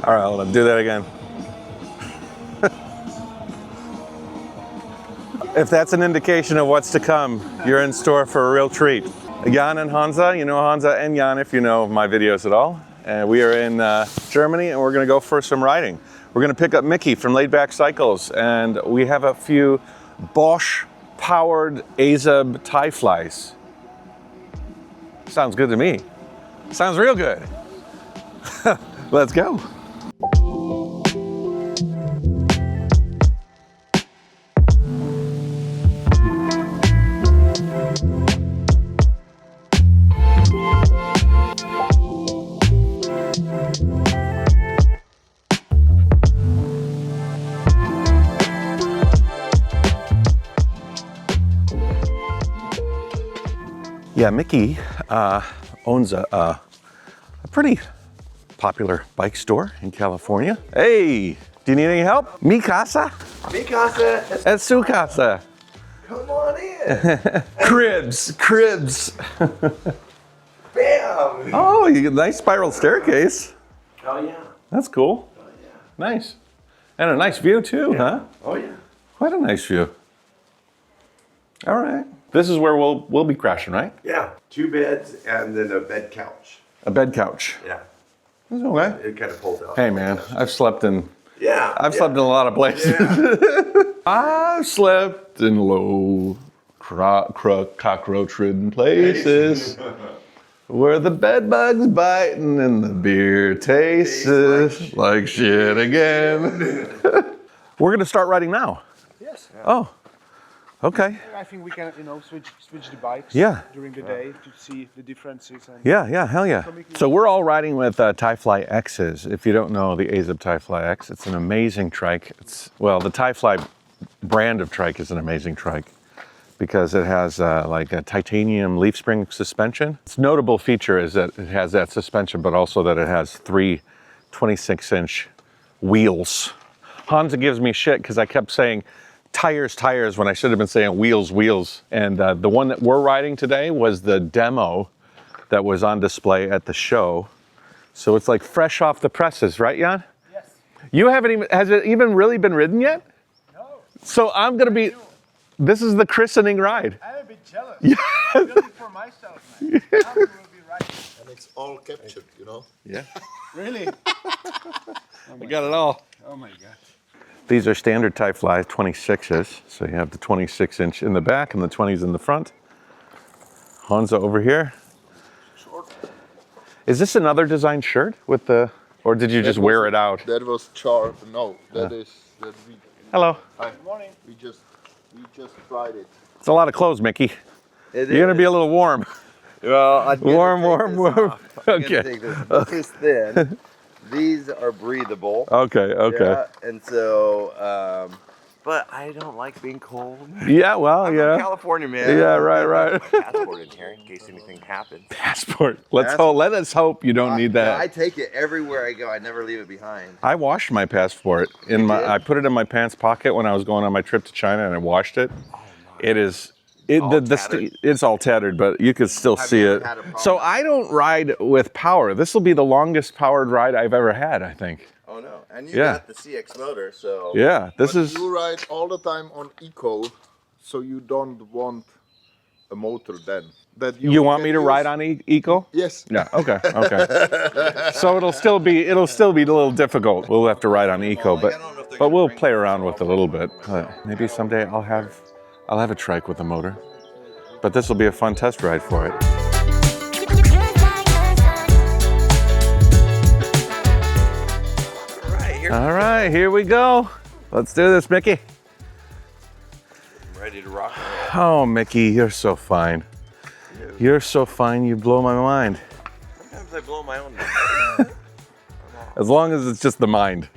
All right, hold on, do that again. If that's an indication of what's to come, you're in store for a real treat. Jan and Hansa, you know Hansa and Jan if you know my videos at all. And we are in Germany and we're gonna go for some riding. We're gonna pick up Mickey from LaidBackCycles and we have a few Bosch powered AZUB tie flies. Sounds good to me. Sounds real good. Let's go. Yeah, Mickey owns a pretty popular bike store in California. Hey, do you need any help? Mi casa? Mi casa Es su casa. Come on in. Cribs. Bam. Oh, you get a nice spiral staircase. Oh yeah. That's cool. Oh yeah. Nice. And a nice view too, huh? Oh yeah. Quite a nice view. All right. This is where we'll be crashing, right? Yeah. 2 beds and then a bed couch. A bed couch. Yeah. That's okay. It kind of pulls out. Hey man, I've slept in slept in a lot of places. Yeah. I've slept in low cockroach-ridden places where the bed bugs biting and the beer tastes like shit again. We're gonna start riding now. Yes. Oh, okay. I think we can, switch the bikes during the day to see the differences. And Yeah, hell yeah. So we're all riding with TiFly X's. If you don't know the AZUB TiFly X, it's an amazing trike. Well, the TiFly brand of trike is an amazing trike because it has like a titanium leaf spring suspension. Its notable feature is that it has that suspension, but also that it has 3 26-inch wheels. Hansa gives me shit because I kept saying tires when I should have been saying wheels. And the one that we're riding today was the demo that was on display at the show. So it's like fresh off the presses, right, Jan? Yes. You haven't even, has it even really been ridden yet? No. So I'm gonna be, this is the christening ride. I'm a bit jealous. Yeah. I'm building for myself, man. Now we will be riding. And it's all captured, you know? Yeah. Really? I got it all. Oh my God. These are standard TiFly 26s. So you have the 26-inch in the back and the 20s in the front. Hansa over here. Is this another design shirt with the, or did you just wear it out? That was no, that we. Hello. Hi. Good morning. We just tried it. It's a lot of clothes, Mickey. You're gonna be a little warm. Well, Warm. Okay. This is thin. These are breathable. Okay. Yeah, and so, but I don't like being cold. Yeah, well, I'm from California, man. Yeah, right. Passport in here in case anything happens. Passport. Let us hope you don't need that. I take it everywhere I go. I never leave it behind. I washed my passport I put it in my pants pocket when I was going on my trip to China and I washed it. Oh, It is tattered? it's all tattered, but you can still see it. So I don't ride with power. This will be the longest powered ride I've ever had, I think. Oh no. And you got the CX motor, so Yeah, this is You ride all the time on eco, so you don't want a motor then. That you want me to ride on Eco? Yes. Yeah, okay. So it'll still be a little difficult. We'll have to ride on Eco, but we'll play around with it a little bit. Maybe someday I'll have a trike with a motor. But this will be a fun test ride for it. All right, here we go. Let's do this, Mickey. I'm ready to rock. Oh, Mickey, you're so fine. You're so fine, you blow my mind. Sometimes I blow my own mind. As long as it's just the mind.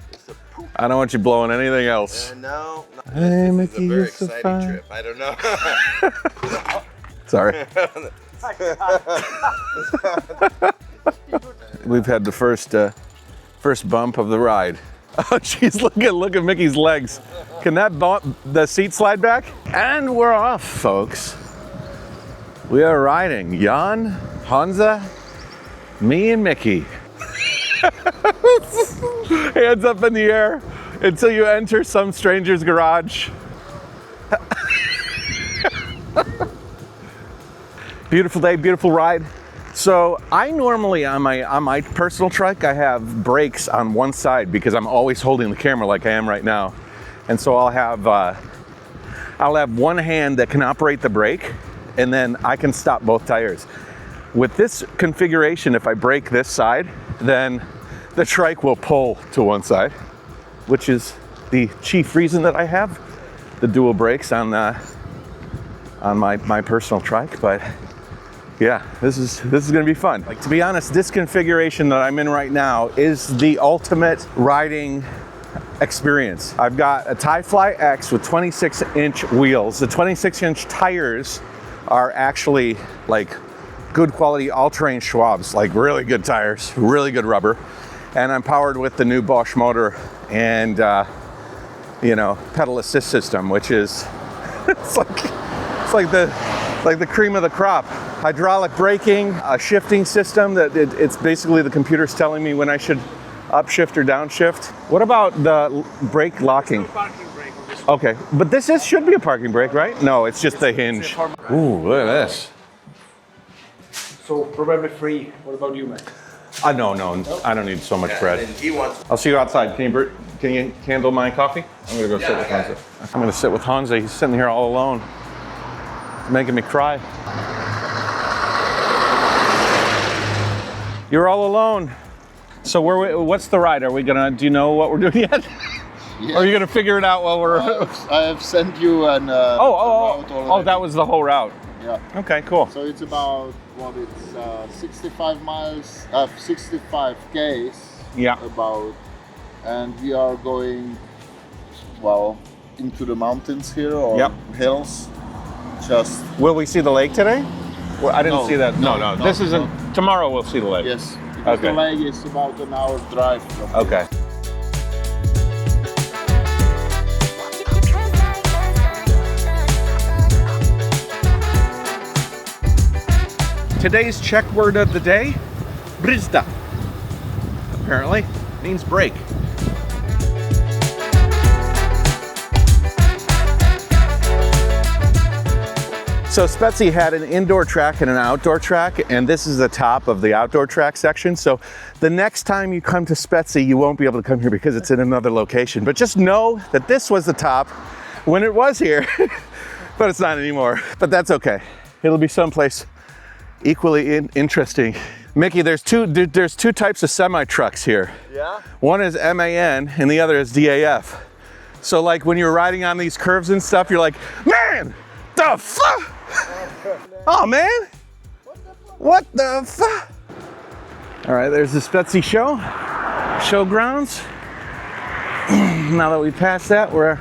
I don't want you blowing anything else. No. Hey, This Mickey, is a very you're so exciting fine. trip. I don't know. Sorry. We've had the first bump of the ride. Oh, jeez, look at Mickey's legs. Can the seat slide back? And we're off, folks. We are riding. Jan, Hansa, me, and Mickey. Hands up in the air until you enter some stranger's garage. Beautiful day, beautiful ride. So I normally, on my personal trike, I have brakes on one side because I'm always holding the camera like I am right now. And so I'll have one hand that can operate the brake, and then I can stop both tires. With this configuration, if I brake this side, then the trike will pull to one side, which is the chief reason that I have the dual brakes on my personal trike. But yeah, this is gonna be fun. Like, to be honest, this configuration that I'm in right now is the ultimate riding experience. I've got a TIFly X with 26-inch wheels. The 26-inch tires are actually like good quality all-terrain Schwabs, like really good tires, really good rubber. And I'm powered with the new Bosch motor and you know, pedal assist system, which is it's like the cream of the crop. Hydraulic braking, a shifting system that it's basically the computer's telling me when I should upshift or downshift. What about the brake locking? Parking brake on this. Okay, but this should be a parking brake, right? No, it's just the hinge. Ooh, look at this. So probably free. What about you, man? No, I don't need so much bread. And he wants. I'll see you outside. Can you handle my coffee? I'm gonna go sit with Hansa. I'm gonna sit with Hansa. He's sitting here all alone. It's making me cry. You're all alone. So what's the ride? Do you know what we're doing yet? Yes. Or are you gonna figure it out while we're? I have sent you an. route Oh, that was the whole route. Yeah. Okay, cool. So it's about 65 miles, 65 Ks. Yeah. About, and we are going, into the mountains here or Yep. hills. Just Will we see the lake today? Well, I didn't No, see that. No. no, This isn't. Tomorrow we'll see the lake. yes, because Okay. the lake is about an hour drive from here. Okay. Today's Czech word of the day, brzda. Apparently, means brake. So SPEZI had an indoor track and an outdoor track, and this is the top of the outdoor track section. So the next time you come to SPEZI, you won't be able to come here because it's in another location. But just know that this was the top when it was here, but it's not anymore. But that's okay. It'll be someplace equally interesting. Mickey, there's two types of semi-trucks here. Yeah. One is MAN and the other is DAF. So like when you're riding on these curves and stuff, you're like, man, the fuck? Oh man, what the fuck? All right, there's the SPEZI Show, showgrounds. Now that we passed that, we're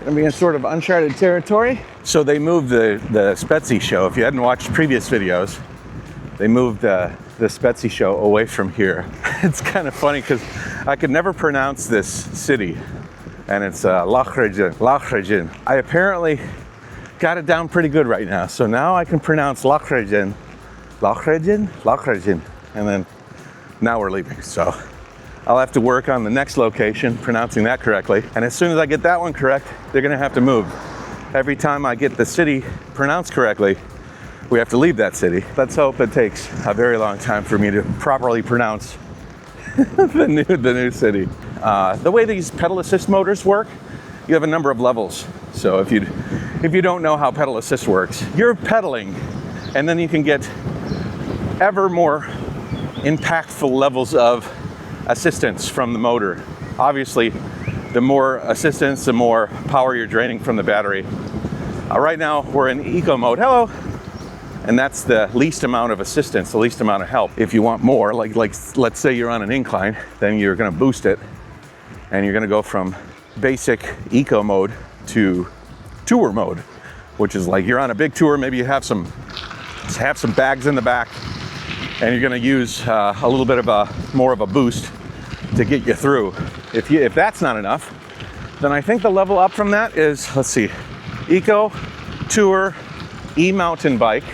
gonna be in sort of uncharted territory. So they moved the SPEZI Show. If you hadn't watched previous videos, they moved the SPEZI Show away from here. It's kind of funny because I could never pronounce this city, and it's Lachragen. I apparently got it down pretty good right now. So now I can pronounce Lachragen, and then now we're leaving. So I'll have to work on the next location, pronouncing that correctly. And as soon as I get that one correct, they're gonna have to move. Every time I get the city pronounced correctly, we have to leave that city. Let's hope it takes a very long time for me to properly pronounce the new city. The way these pedal assist motors work, you have a number of levels. So if you don't know how pedal assist works, you're pedaling, and then you can get ever more impactful levels of assistance from the motor. Obviously, the more assistance, the more power you're draining from the battery. Right now, we're in eco mode. Hello. And that's the least amount of assistance, the least amount of help. If you want more, like let's say you're on an incline, then you're gonna boost it, and you're gonna go from basic eco mode to tour mode, which is like you're on a big tour, maybe you have some bags in the back, and you're gonna use a little bit of more of a boost to get you through. If that's not enough, then I think the level up from that is, let's see, eco, tour, e-mountain bike,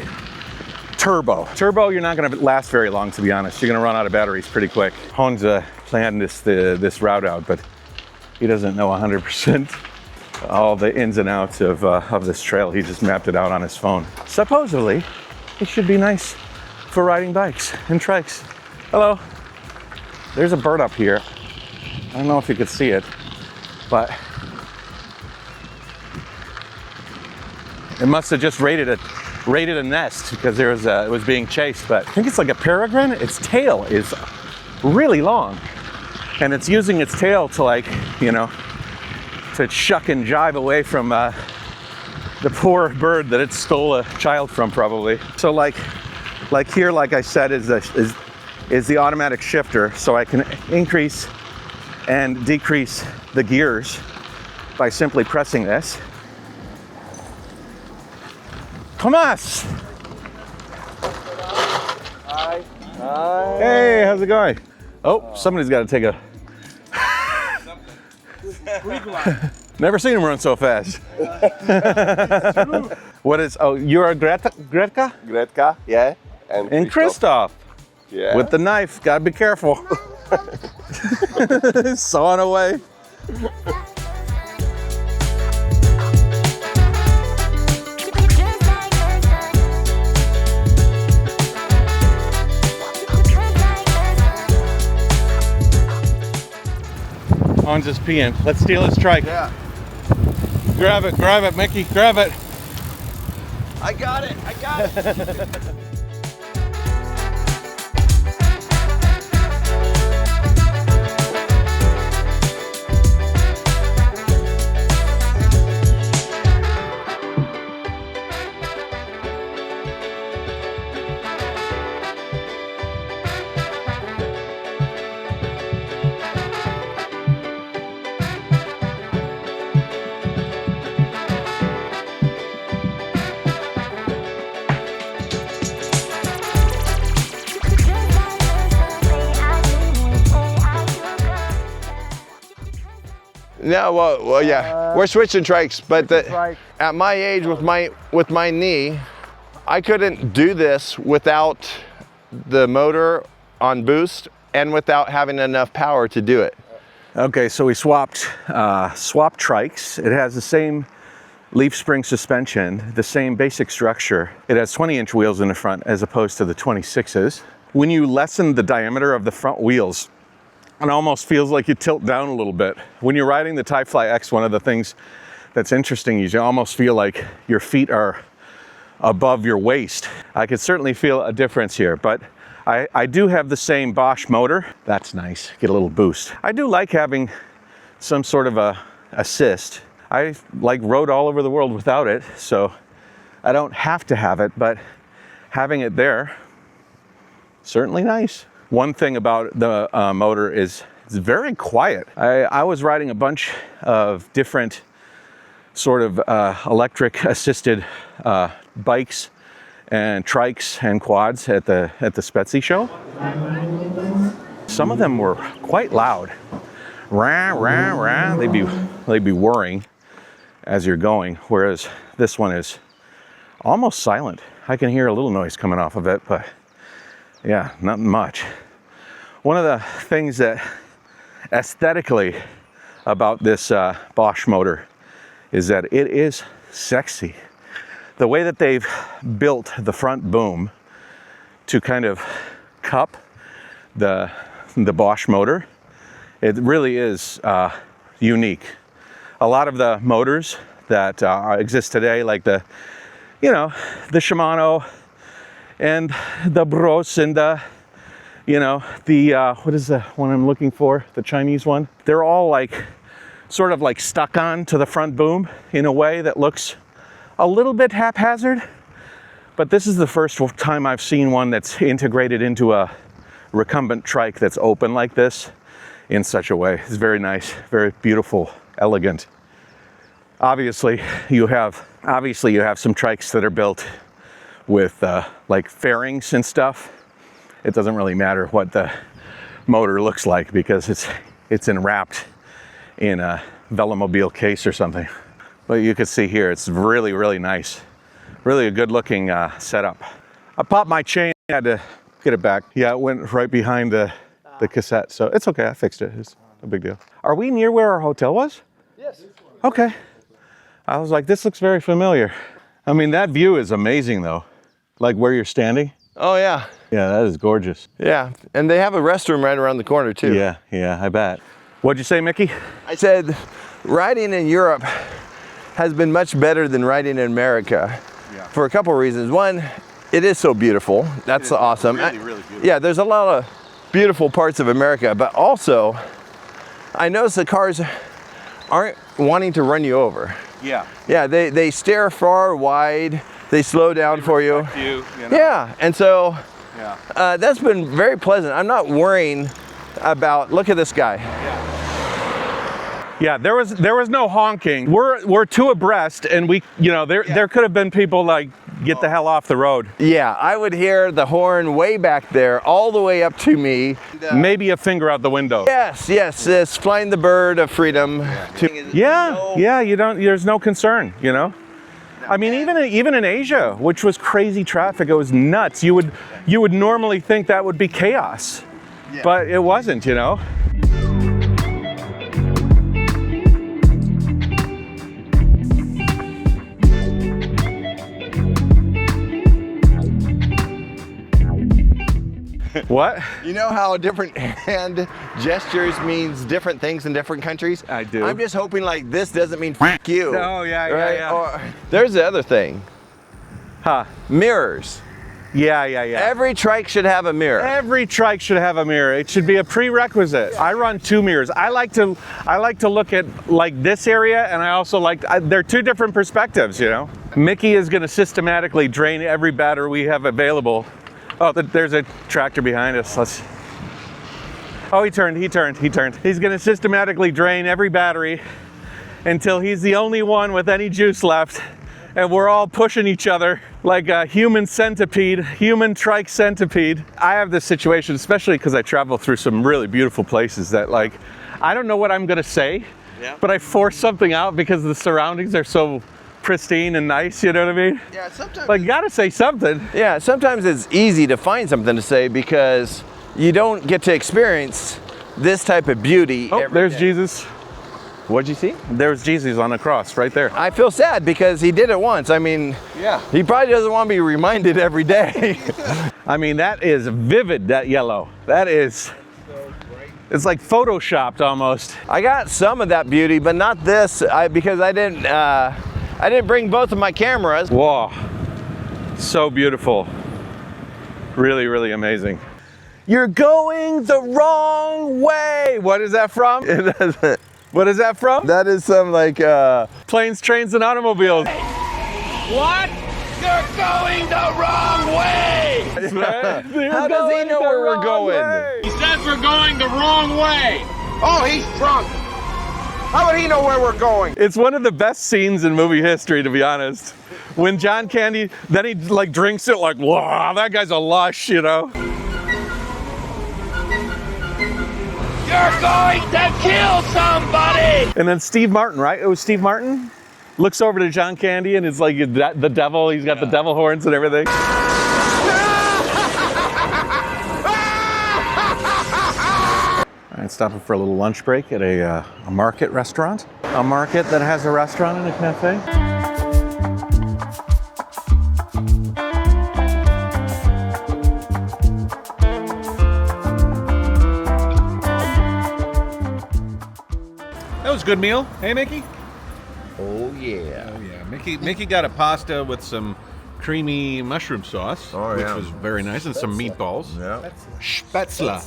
turbo. Turbo, you're not gonna last very long, to be honest. You're gonna run out of batteries pretty quick. Honza planned this route out, but he doesn't know 100% all the ins and outs of this trail. He just mapped it out on his phone. Supposedly, it should be nice for riding bikes and trikes. Hello. There's a bird up here. I don't know if you could see it, but it must have just raided a nest because it was being chased. But I think it's like a peregrine. Its tail is really long, and it's using its tail to, like, you know, to shuck and jive away from the poor bird that it stole a child from, probably. So like here, like I said, is the automatic shifter, so I can increase and decrease the gears by simply pressing this. Tomas! Hi. Hi. Hey, how's it going? Oh, somebody's got to take a... Never seen him run so fast. What is, oh, you're a Gretka? Gretka, yeah. And Christoph. Yeah. With the knife, gotta be careful. Sawing away. Hans is peeing. Let's steal his trike. Yeah. Grab it, Mickey, grab it. I got it. No, well, yeah, we're switching trikes, but at my age, with my knee, I couldn't do this without the motor on boost and without having enough power to do it. Okay, so we swapped trikes. It has the same leaf spring suspension, the same basic structure. It has 20-inch wheels in the front as opposed to the 26s. When you lessen the diameter of the front wheels, it almost feels like you tilt down a little bit. When you're riding the TiFly X, one of the things that's interesting is you almost feel like your feet are above your waist. I could certainly feel a difference here, but I do have the same Bosch motor. That's nice, get a little boost. I do like having some sort of a assist. I rode all over the world without it, so I don't have to have it, but having it there, certainly nice. One thing about the motor is it's very quiet. I was riding a bunch of different sort of electric assisted bikes and trikes and quads at the SPEZI Show. Some of them were quite loud. Rah, rah, rah. They'd be whirring as you're going, whereas this one is almost silent. I can hear a little noise coming off of it, but yeah, not much. One of the things that aesthetically about this Bosch motor is that it is sexy. The way that they've built the front boom to kind of cup the Bosch motor, it really is unique. A lot of the motors that exist today, like the Shimano and the Bros and the what is the one I'm looking for? The Chinese one. They're all sort of stuck on to the front boom in a way that looks a little bit haphazard. But this is the first time I've seen one that's integrated into a recumbent trike that's open like this in such a way. It's very nice, very beautiful, elegant. Obviously you have some trikes that are built with fairings and stuff. It doesn't really matter what the motor looks like because it's enwrapped in a Velomobile case or something. But you can see here, it's really, really nice. Really a good looking setup. I popped my chain, I had to get it back. Yeah, it went right behind the the cassette. So it's okay, I fixed it. It's no big deal. Are we near where our hotel was? Yes. Okay. I was like, this looks very familiar. I mean, that view is amazing though. Like where you're standing. Oh yeah. Yeah, that is gorgeous. Yeah, and they have a restroom right around the corner too. Yeah, I bet. What'd you say, Mickey? I said, riding in Europe has been much better than riding in America for a couple of reasons. One, it is so beautiful. That's awesome. Really, really beautiful. Yeah, there's a lot of beautiful parts of America, but also I notice the cars aren't wanting to run you over. Yeah. Yeah, they stare far wide, they slow down for you. You know? Yeah, and so Yeah. that's been very pleasant. I'm not worrying about, look at this guy. Yeah, there was no honking. We're two abreast, and we, you know, there could have been people like, get the hell off the road. Yeah, I would hear the horn way back there, all the way up to me. Maybe a finger out the window. Yes, it's flying the bird of freedom. Yeah, you don't. There's no concern, you know. I mean, even in Asia, which was crazy traffic, it was nuts. You would normally think that would be chaos, but it wasn't, you know. What? You know how different hand gestures means different things in different countries? I do. I'm just hoping like this doesn't mean f you. Oh, yeah, right? yeah. Or, there's the other thing. Huh. Mirrors. Yeah. Every trike should have a mirror. Every trike should have a mirror. It should be a prerequisite. I run 2 mirrors. I like to look at like this area, and I also they're 2 different perspectives, you know. Mickey is going to systematically drain every battery we have available. Oh, there's a tractor behind us. Oh, he turned. He's going to systematically drain every battery until he's the only one with any juice left. And we're all pushing each other like a human centipede, human trike centipede. I have this situation, especially because I travel through some really beautiful places that like, I don't know what I'm going to say, but I force something out because the surroundings are so pristine and nice, you know what I mean? Yeah, sometimes. Like, gotta say something. Yeah, sometimes it's easy to find something to say because you don't get to experience this type of beauty. Oh, there's day. Jesus. What'd you see? There's Jesus on the cross right there. I feel sad because he did it once. I mean, he probably doesn't want to be reminded every day. I mean, that is vivid, that yellow. That is, it's like photoshopped almost. I got some of that beauty, but not this, because I didn't bring both of my cameras. Whoa, so beautiful. Really, really amazing. You're going the wrong way. What is that from? What is that from? That is some like Planes, Trains, and Automobiles. What? You're going the wrong way! How does he know where we're going? He says we're going the wrong way! Oh, he's drunk. How would he know where we're going? It's one of the best scenes in movie history, to be honest. When John Candy, then he like drinks it like, wow, that guy's a lush, you know? You're going to kill somebody! And then Steve Martin, right? It was Steve Martin? Looks over to John Candy and it's like the devil, he's got the devil horns and everything. All right, stopping for a little lunch break at a market restaurant. A market that has a restaurant and a cafe. That was a good meal. Hey, Mickey? Oh yeah. Oh yeah, Mickey got a pasta with some creamy mushroom sauce, which was very nice, and some meatballs. Yeah. Spätzle.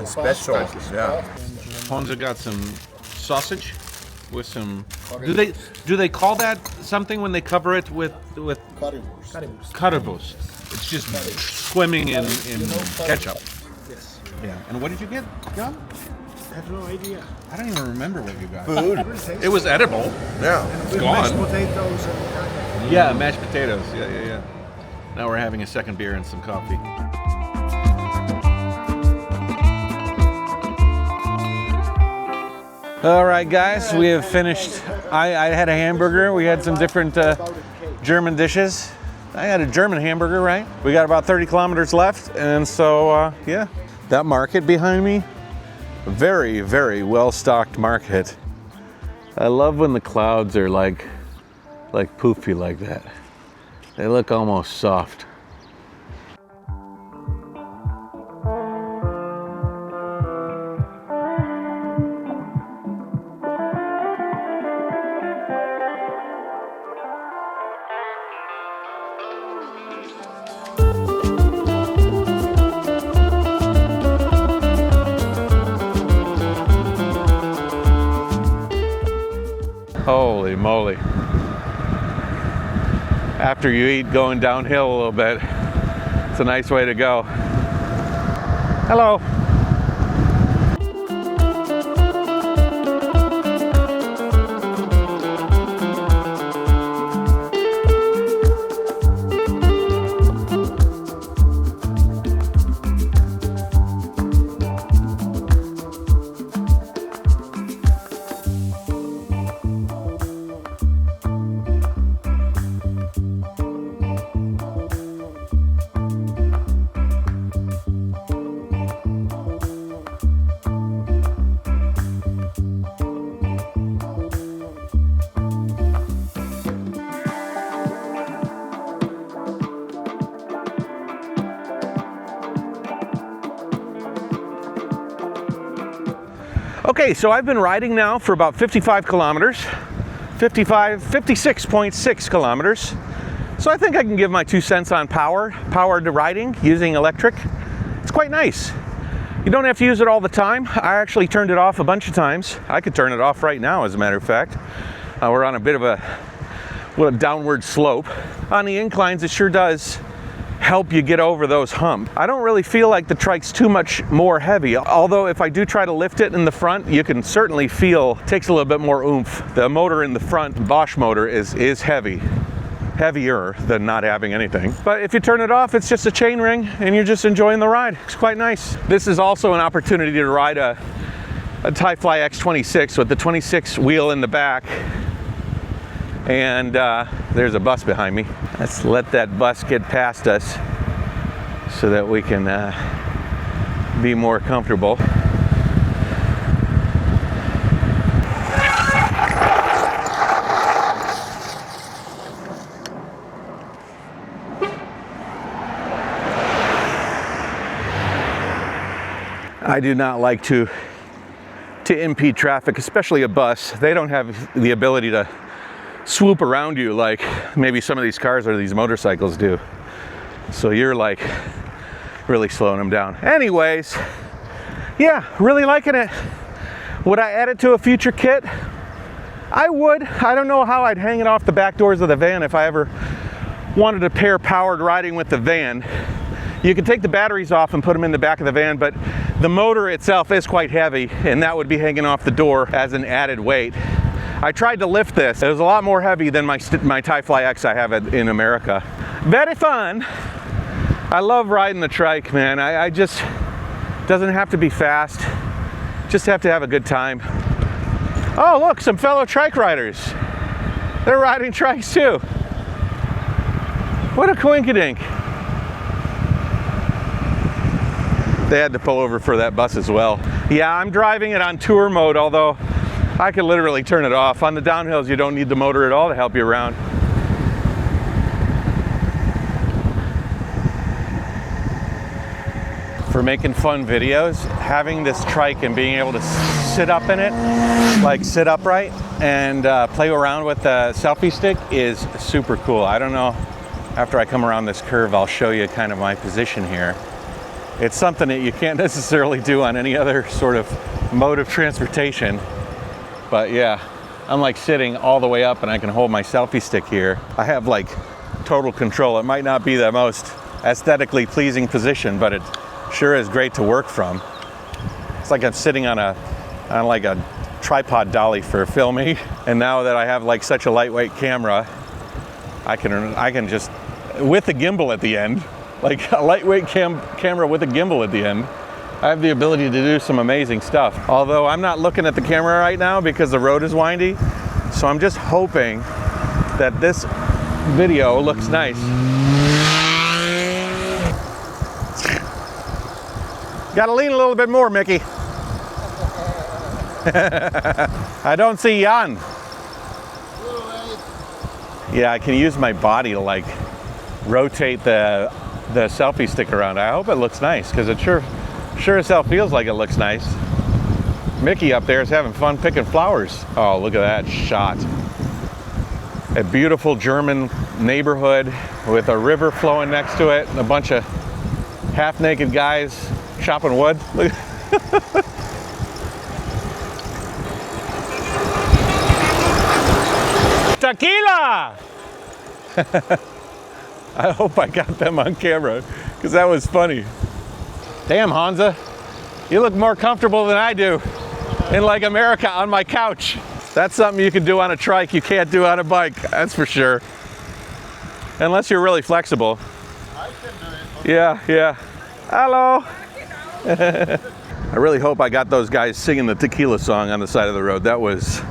Special. Yeah. Ponza got some sausage with some. Do they call that something when they cover it with currywurst? It's just swimming in ketchup. Yes. Yeah. And what did you get, John? I have no idea. I don't even remember what you got. Food. It was edible. Yeah. It's gone. Mashed potatoes and Yeah, mashed potatoes. Yeah. Now we're having a second beer and some coffee. All right, guys, we have finished. I had a hamburger. We had some different German dishes. I had a German hamburger, right? We got about 30 kilometers left, and so yeah, That market behind me, very, very well-stocked market. I love when the clouds are like poofy like that. They look almost soft. Holy moly. After you eat, going downhill a little bit, it's a nice way to go. Hello. Okay, so I've been riding now for about 55 kilometers, 56.6 kilometers. So I think I can give my 2 cents on power to riding using electric. It's quite nice. You don't have to use it all the time. I actually turned it off a bunch of times. I could turn it off right now, as a matter of fact. We're on a bit of a downward slope. On the inclines, it sure does help you get over those humps. I don't really feel like the Trike's too much more heavy, although if I do try to lift it in the front, you can certainly feel it takes a little bit more oomph. The motor in the front, Bosch motor, is heavier than not having anything. But if you turn it off, it's just a chain ring and you're just enjoying the ride. It's quite nice. This is also an opportunity to ride a TIFly X26 with the 26 wheel in the back. And there's a bus behind me. Let's let that bus get past us so that we can be more comfortable. I do not like to impede traffic, especially a bus. They don't have the ability to swoop around you like maybe some of these cars or these motorcycles do. So you're like really slowing them down. Anyways, yeah, really liking it. Would I add it to a future kit? I would. I don't know how I'd hang it off the back doors of the van if I ever wanted to pair powered riding with the van. You could take the batteries off and put them in the back of the van, but the motor itself is quite heavy and that would be hanging off the door as an added weight. I tried to lift this. It was a lot more heavy than my TIFly X I have in America. Very fun. I love riding the Trike, man. I just, doesn't have to be fast. Just have to have a good time. Oh, look, some fellow Trike riders. They're riding Trikes too. What a coinkydink. They had to pull over for that bus as well. Yeah, I'm driving it on tour mode, although I could literally turn it off. On the downhills, you don't need the motor at all to help you around. For making fun videos, having this Trike and being able to sit up in it, like sit upright and play around with the selfie stick is super cool. I don't know, after I come around this curve, I'll show you kind of my position here. It's something that you can't necessarily do on any other sort of mode of transportation. But yeah, I'm like sitting all the way up and I can hold my selfie stick here. I have like total control. It might not be the most aesthetically pleasing position, but it sure is great to work from. It's like I'm sitting on like a tripod dolly for filming. And now that I have like such a lightweight camera, I can just, with the gimbal at the end, like a lightweight camera with a gimbal at the end, I have the ability to do some amazing stuff. Although I'm not looking at the camera right now because the road is windy. So I'm just hoping that this video looks nice. Gotta lean a little bit more, Mickey. I don't see Jan. Yeah, I can use my body to like rotate the selfie stick around. I hope it looks nice, because it sure as hell feels like it looks nice. Mickey up there is having fun picking flowers. Oh, look at that shot. A beautiful German neighborhood with a river flowing next to it and a bunch of half-naked guys chopping wood. Look. Tequila! I hope I got them on camera, because that was funny. Damn, Hansa, you look more comfortable than I do in like America on my couch. That's something you can do on a trike you can't do on a bike, that's for sure. Unless you're really flexible. I can do it. Yeah. Hello. I really hope I got those guys singing the tequila song on the side of the road. That was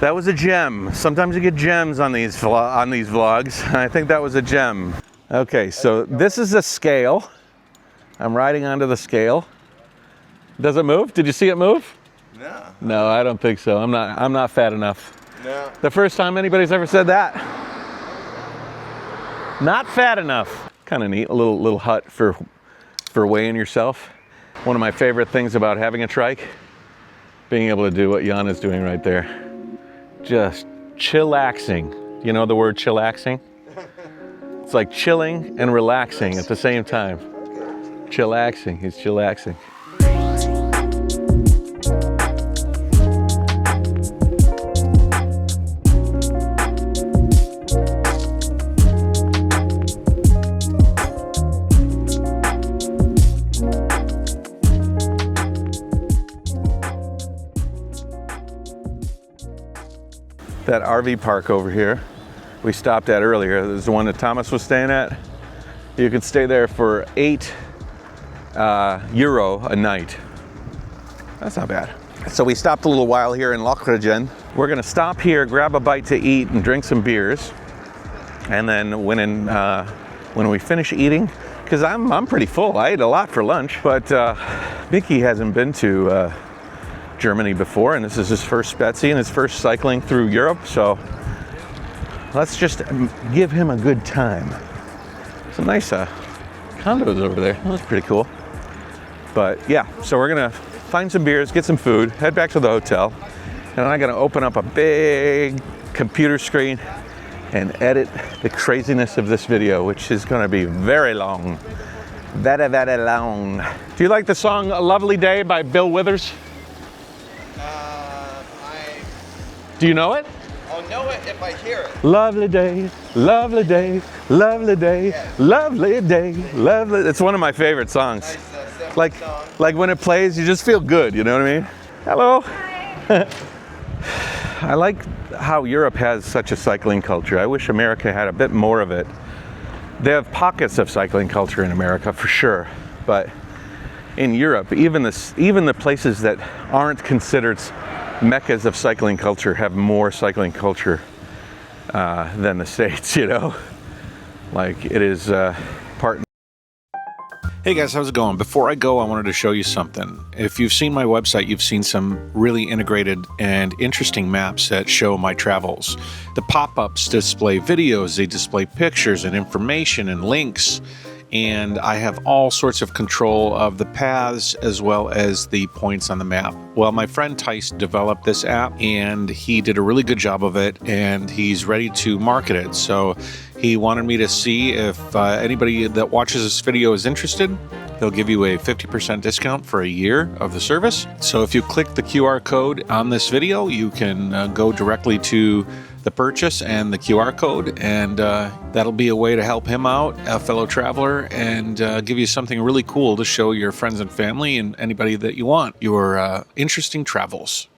that was a gem. Sometimes you get gems on these vlogs. I think that was a gem. Okay, so this is a scale. I'm riding onto the scale. Does it move? Did you see it move? No. No, I don't think so. I'm not fat enough. No. The first time anybody's ever said that. Not fat enough. Kind of neat, a little hut for weighing yourself. One of my favorite things about having a trike, being able to do what Jan is doing right there. Just chillaxing. You know the word chillaxing? It's like chilling and relaxing at the same time. Chillaxing, he's chillaxing. That RV park over here we stopped at earlier, this is the one that Thomas was staying at. You could stay there for €8 a night. That's not bad. So we stopped a little while here in Lokeren. We're gonna stop here, grab a bite to eat and drink some beers. And then when we finish eating, because I'm pretty full, I ate a lot for lunch, but Mickey hasn't been to Germany before, and this is his first SPEZI and his first cycling through Europe, so let's just give him a good time. Some nice condos over there. That's pretty cool. But yeah, so we're gonna find some beers, get some food, head back to the hotel, and I'm gonna open up a big computer screen and edit the craziness of this video, which is gonna be very long. Very, very long. Do you like the song A Lovely Day by Bill Withers? Do you know it? I'll know it if I hear it. Lovely day, lovely day, lovely day, Yeah. lovely day, lovely. It's one of my favorite songs. Nice, Like when it plays, you just feel good, you know what I mean? Hello. I like how Europe has such a cycling culture. I wish America had a bit more of it. They have pockets of cycling culture in America for sure, but in Europe, even the places that aren't considered meccas of cycling culture have more cycling culture than the States, you know? Like it is part. Hey guys, how's it going? Before I go, I wanted to show you something. If you've seen my website, you've seen some really integrated and interesting maps that show my travels. The pop-ups display videos, they display pictures and information and links. And I have all sorts of control of the paths as well as the points on the map. Well, my friend Tice developed this app and he did a really good job of it and he's ready to market it. So he wanted me to see if anybody that watches this video is interested. He'll give you a 50% discount for a year of the service. So if you click the QR code on this video, you can go directly to the purchase and the QR code, and that'll be a way to help him out, a fellow traveler, and give you something really cool to show your friends and family and anybody that you want your interesting travels.